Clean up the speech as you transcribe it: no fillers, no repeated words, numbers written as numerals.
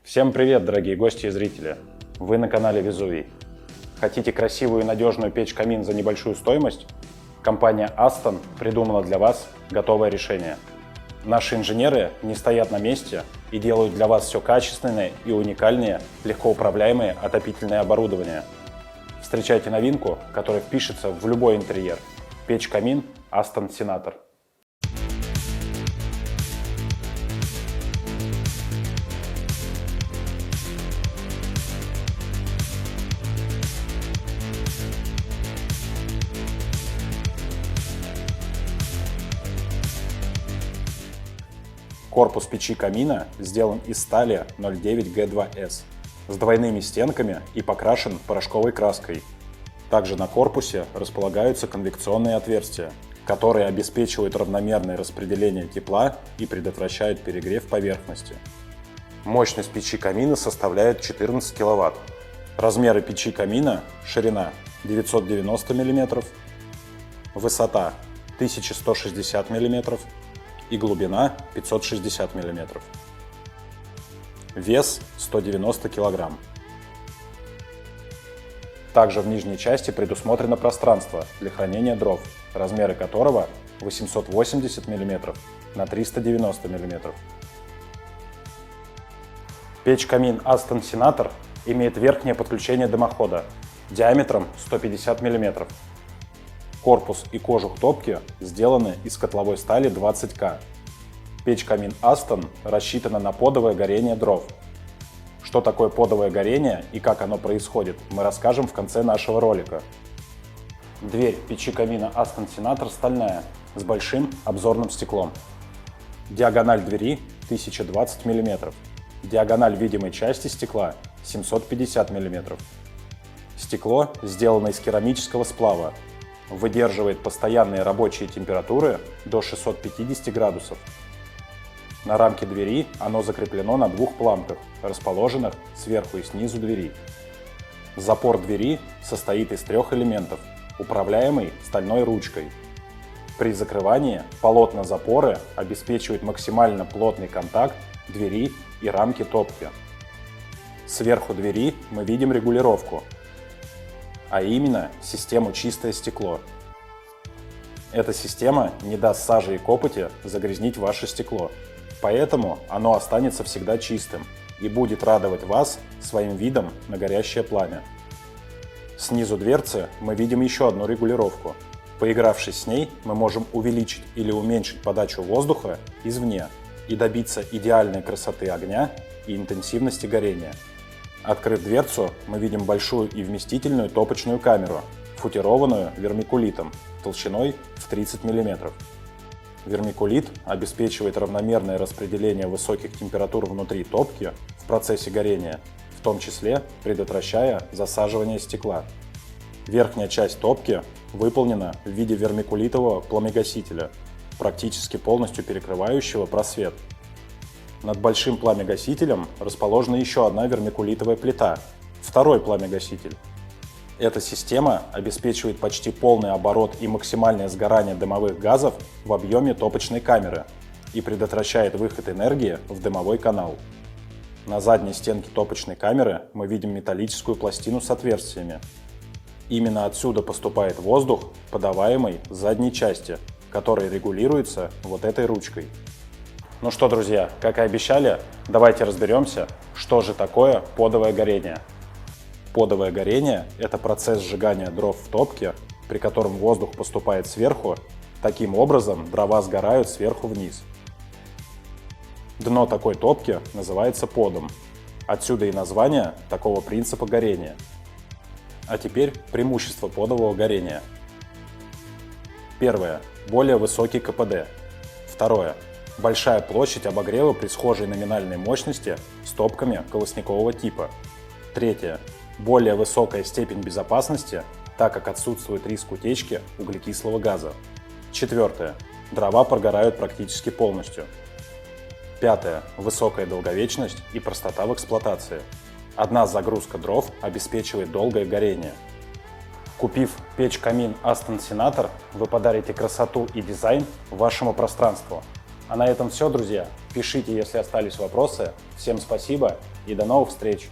Всем привет, дорогие гости и зрители! Вы на канале Везувий. Хотите красивую и надежную печь-камин за небольшую стоимость? Компания Aston придумала для вас готовое решение. Наши инженеры не стоят на месте и делают для вас все качественное и уникальное, легко управляемое отопительное оборудование. Встречайте новинку, которая впишется в любой интерьер. Печь-камин Aston Senator. Корпус печи камина сделан из стали 09G2S с двойными стенками и покрашен порошковой краской. Также на корпусе располагаются конвекционные отверстия, которые обеспечивают равномерное распределение тепла и предотвращают перегрев поверхности. Мощность печи камина составляет 14 кВт. Размеры печи камина: ширина 990 мм, высота 1160 мм, и глубина 560 мм. Вес 190 кг. Также в нижней части предусмотрено пространство для хранения дров, размеры которого 880 мм на 390 мм. Печь-камин Aston Senator имеет верхнее подключение дымохода диаметром 150 мм. Корпус и кожух топки сделаны из котловой стали 20К. Печь-камин Aston рассчитана на подовое горение дров. Что такое подовое горение и как оно происходит, мы расскажем в конце нашего ролика. Дверь печи камина Aston Senator стальная, с большим обзорным стеклом. Диагональ двери 1020 мм. Диагональ видимой части стекла 750 мм. Стекло сделано из керамического сплава. Выдерживает постоянные рабочие температуры до 650 градусов. На рамке двери оно закреплено на двух планках, расположенных сверху и снизу двери. Запор двери состоит из трех элементов, управляемый стальной ручкой. При закрывании полотна запоры обеспечивают максимально плотный контакт двери и рамки топки. Сверху двери мы видим регулировку, а именно систему «Чистое стекло». Эта система не даст саже и копоти загрязнить ваше стекло, поэтому оно останется всегда чистым и будет радовать вас своим видом на горящее пламя. Снизу дверцы мы видим еще одну регулировку. Поигравшись с ней, мы можем увеличить или уменьшить подачу воздуха извне и добиться идеальной красоты огня и интенсивности горения. Открыв дверцу, мы видим большую и вместительную топочную камеру, футированную вермикулитом толщиной в 30 мм. Вермикулит обеспечивает равномерное распределение высоких температур внутри топки в процессе горения, в том числе предотвращая засаживание стекла. Верхняя часть топки выполнена в виде вермикулитового пламегасителя, практически полностью перекрывающего просвет. Над большим пламегасителем расположена еще одна вермикулитовая плита, второй пламегаситель. Эта система обеспечивает почти полный оборот и максимальное сгорание дымовых газов в объеме топочной камеры и предотвращает выход энергии в дымовой канал. На задней стенке топочной камеры мы видим металлическую пластину с отверстиями. Именно отсюда поступает воздух, подаваемый с задней части, который регулируется вот этой ручкой. Ну что, друзья, как и обещали, давайте разберемся, что же такое подовое горение. Подовое горение – это процесс сжигания дров в топке, при котором воздух поступает сверху, таким образом дрова сгорают сверху вниз. Дно такой топки называется подом, отсюда и название такого принципа горения. А теперь преимущества подового горения. Первое – более высокий КПД. Второе – большая площадь обогрева при схожей номинальной мощности с топками колосникового типа. Третье. Более высокая степень безопасности, так как отсутствует риск утечки углекислого газа. Четвертое. Дрова прогорают практически полностью. Пятое. Высокая долговечность и простота в эксплуатации. Одна загрузка дров обеспечивает долгое горение. Купив печь-камин Aston Senator, вы подарите красоту и дизайн вашему пространству. А на этом все, друзья. Пишите, если остались вопросы. Всем спасибо и до новых встреч!